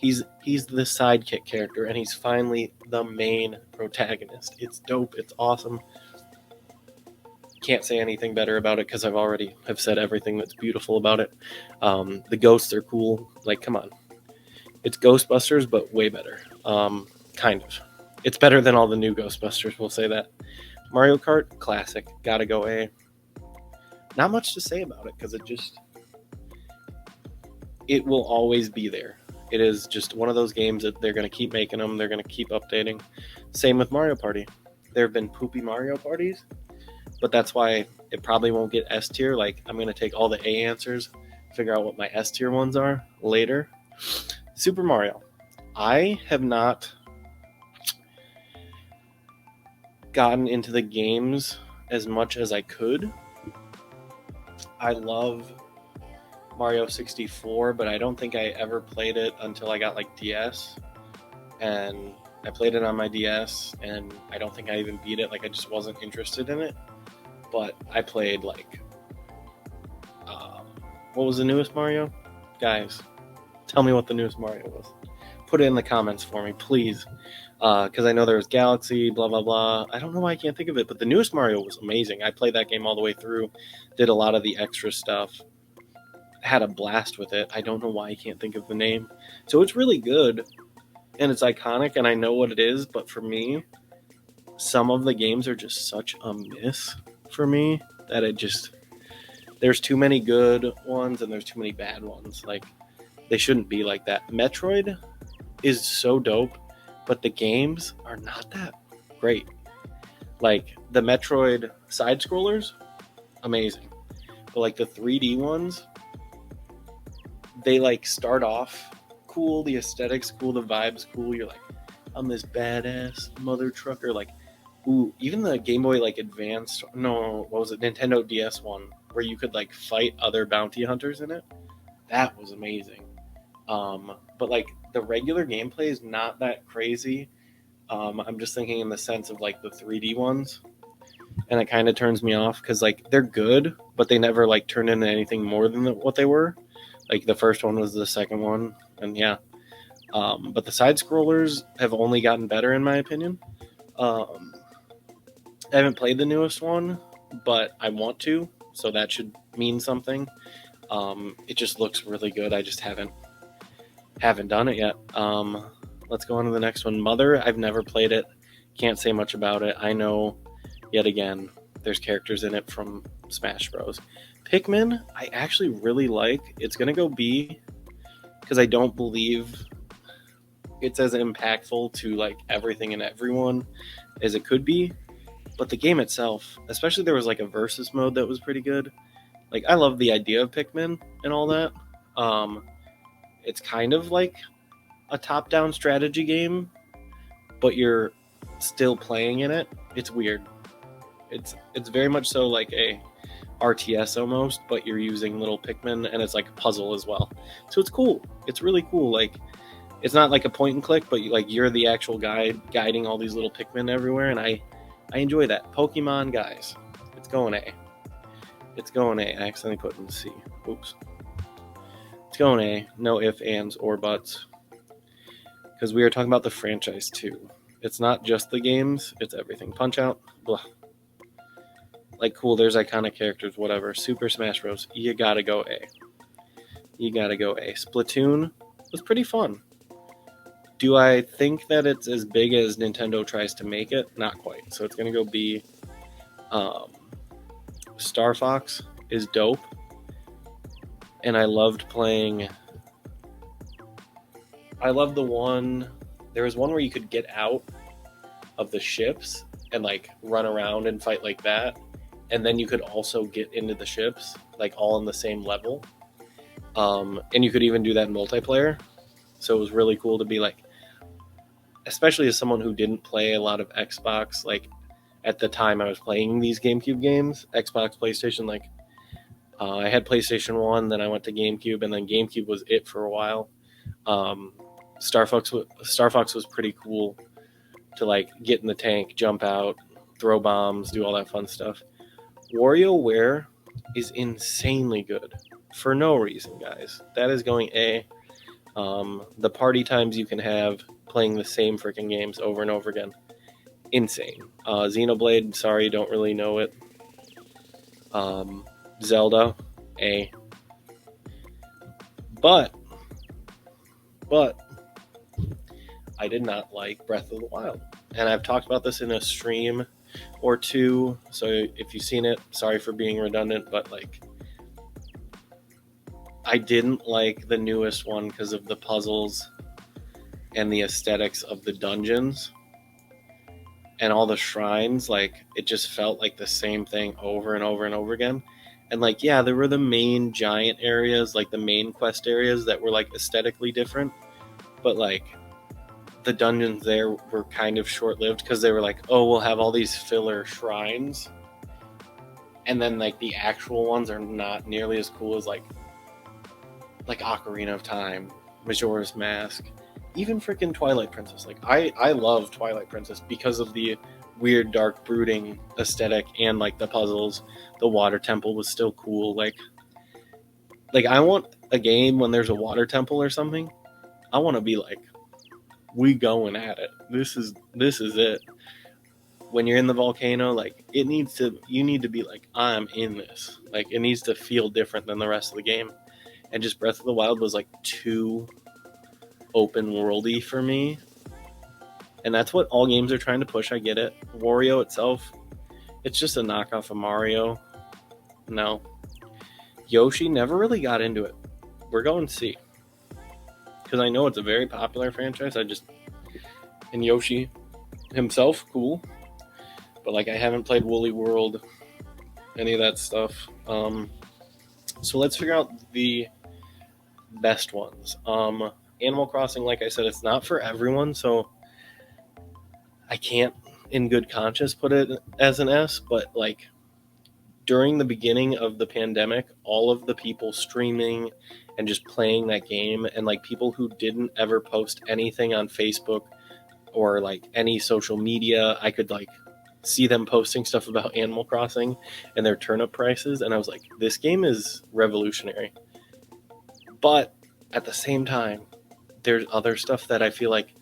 He's the sidekick character, and he's finally the main protagonist. It's dope. It's awesome. Can't say anything better about it because I've already have said everything that's beautiful about it. The ghosts are cool. Like, come on, it's Ghostbusters, but way better. Kind of. It's better than all the new Ghostbusters. We'll say that. Mario Kart, classic. Gotta go A. Not much to say about it because it will always be there. It is just one of those games that they're going to keep making them. They're going to keep updating. Same with Mario Party. There have been poopy Mario Parties, but that's why it probably won't get S tier. Like, I'm going to take all the A answers, figure out what my S tier ones are later. Super Mario. I have not gotten into the games as much as I could. I love Mario 64, but I don't think I ever played it until I got like DS, and I played it on my DS, and I don't think I even beat it. Like, I just wasn't interested in it. But I played like, what was the newest Mario? Guys, tell me what the newest Mario was. Put it in the comments for me, please, because I know there was Galaxy, blah blah blah. I don't know why I can't think of it, but the newest Mario was amazing. I played that game all the way through, did a lot of the extra stuff. Had a blast with it. I don't know why I can't think of the name. So it's really good, and it's iconic, and I know what it is, but for me, some of the games are just such a miss for me that there's too many good ones and there's too many bad ones. Like, they shouldn't be like that. Metroid is so dope, but the games are not that great. Like, the Metroid side scrollers, amazing. But like the 3D ones, they like start off cool, the aesthetics cool, the vibes cool. You're like, I'm this badass mother trucker. Like, ooh, even the Game Boy like Advanced, no, what was it? Nintendo DS one, where you could like fight other bounty hunters in it. That was amazing. But like the regular gameplay is not that crazy. I'm just thinking in the sense of like the 3D ones, and it kind of turns me off because like they're good, but they never like turn into anything more than what they were. Like, the first one was the second one, and yeah. But the side scrollers have only gotten better in my opinion. I haven't played the newest one, but I want to, so that should mean something. It just looks really good. I just haven't done it yet. Let's go on to the next one. Mother, I've never played it. Can't say much about it. I know, yet again, there's characters in it from Smash Bros. Pikmin, I actually really like. It's going to go B because I don't believe it's as impactful to like everything and everyone as it could be. But the game itself, especially there was like a versus mode that was pretty good. Like, I love the idea of Pikmin and all that. It's kind of like a top-down strategy game, but you're still playing in it. It's weird. It's very much so like a RTS almost, but you're using little Pikmin, and it's like a puzzle as well. So it's cool. It's really cool. Like, it's not like a point and click, but you're the actual guide guiding all these little Pikmin everywhere, and I enjoy that. Pokemon, guys, it's going A. It's going A. I accidentally put in C. Oops. It's going A. No ifs, ands, or buts. Because we are talking about the franchise too. It's not just the games, it's everything. Punch Out, blah. Like, cool, there's iconic characters, whatever. Super Smash Bros. You gotta go A. You gotta go A. Splatoon was pretty fun. Do I think that it's as big as Nintendo tries to make it? Not quite. So it's gonna go B. Star Fox is dope. And I loved playing... I love the one... There was one where you could get out of the ships and, like, run around and fight like that. And then you could also get into the ships, like, all in the same level. And you could even do that in multiplayer. So it was really cool to be, like... Especially as someone who didn't play a lot of Xbox, like, at the time I was playing these GameCube games, Xbox, PlayStation, like... I had PlayStation 1, then I went to GameCube, and then GameCube was it for a while. Star Fox was pretty cool to like get in the tank, jump out, throw bombs, do all that fun stuff. WarioWare is insanely good for no reason, guys. That is going A. The party times you can have playing the same freaking games over and over again, insane. Xenoblade, sorry, don't really know it. Zelda, A. But I did not like Breath of the Wild. And I've talked about this in a stream or two, so if you've seen it, sorry for being redundant, but like I didn't like the newest one because of the puzzles and the aesthetics of the dungeons and all the shrines. Like it just felt like the same thing over and over and over again. And like, yeah, there were the main giant areas, like the main quest areas that were like aesthetically different, but like the dungeons there were kind of short-lived because they were like, oh, we'll have all these filler shrines, and then like the actual ones are not nearly as cool as like Ocarina of Time, Majora's Mask, even freaking Twilight Princess. Like I love Twilight Princess because of the weird dark brooding aesthetic and like the puzzles. The water temple was still cool. Like I want a game when there's a water temple or something, I want to be like, we going at it. This is it. When you're in the volcano, like you need to be like, I'm in this. Like it needs to feel different than the rest of the game. And just Breath of the Wild was like too open worldy for me. And that's what all games are trying to push. I get it. Wario itself, it's just a knockoff of Mario. No. Yoshi never really got into it. We're going to see. Because I know it's a very popular franchise. And Yoshi himself, cool. But like I haven't played Woolly World, any of that stuff. So let's figure out the best ones. Animal Crossing, like I said, it's not for everyone, so I can't in good conscience put it as an S, but like during the beginning of the pandemic, all of the people streaming and just playing that game, and like people who didn't ever post anything on Facebook or like any social media, I could like see them posting stuff about Animal Crossing and their turnip prices, and I was like, this game is revolutionary. But at the same time, there's other stuff that I feel like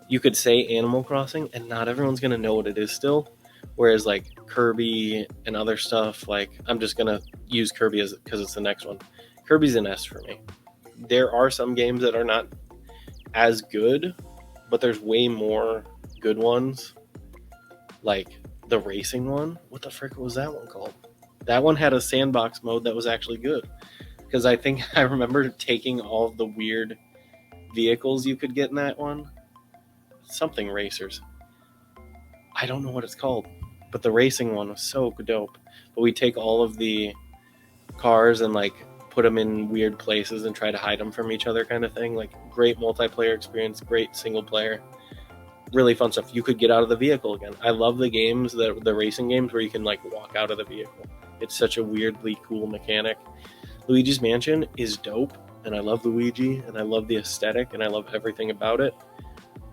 you could say Animal Crossing and not everyone's going to know what it is still. Whereas like Kirby and other stuff, like I'm just going to use Kirby because it's the next one. Kirby's an S for me. There are some games that are not as good, but there's way more good ones. Like the racing one. What the frick was that one called? That one had a sandbox mode that was actually good. Because I think I remember taking all of the weird vehicles you could get in that one. Something racers. I don't know what it's called. But the racing one was so dope. But we take all of the cars and like put them in weird places and try to hide them from each other kind of thing. Like great multiplayer experience, great single player. Really fun stuff. You could get out of the vehicle again. I love the games, the racing games where you can like walk out of the vehicle. It's such a weirdly cool mechanic. Luigi's Mansion is dope, and I love Luigi, and I love the aesthetic, and I love everything about it.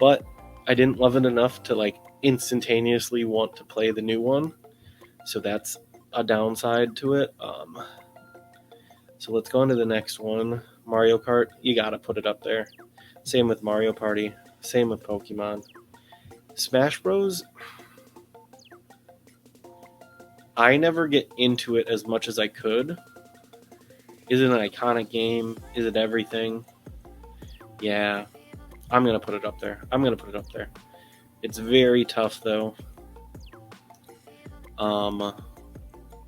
But I didn't love it enough to like instantaneously want to play the new one. So that's a downside to it. So let's go on to the next one. Mario Kart, you gotta put it up there. Same with Mario Party. Same with Pokemon. Smash Bros. I never get into it as much as I could. Is it an iconic game? Is it everything? Yeah, I'm going to put it up there. It's very tough, though.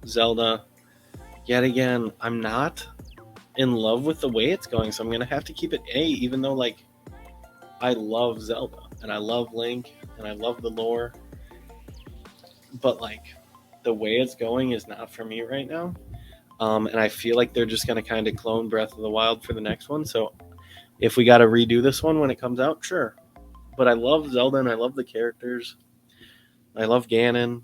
Zelda, yet again, I'm not in love with the way it's going, so I'm going to have to keep it A, even though, like, I love Zelda, and I love Link, and I love the lore. But, like, the way it's going is not for me right now. And I feel like they're just going to kind of clone Breath of the Wild for the next one. So if we got to redo this one when it comes out, sure. But I love Zelda and I love the characters. I love Ganon.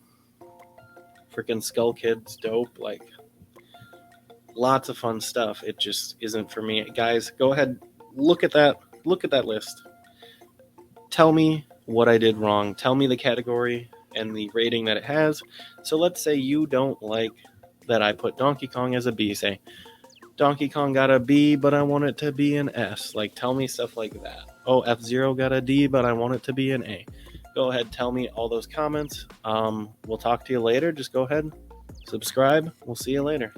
Freaking Skull Kid's dope. Like, lots of fun stuff. It just isn't for me. Guys, go ahead. Look at that list. Tell me what I did wrong. Tell me the category and the rating that it has. So let's say you don't like that I put Donkey Kong as a B. Say, Donkey Kong got a B, but I want it to be an S. Like, tell me stuff like that. Oh, F-Zero got a D, but I want it to be an A. Go ahead, tell me all those comments. We'll talk to you later. Just go ahead, subscribe. We'll see you later.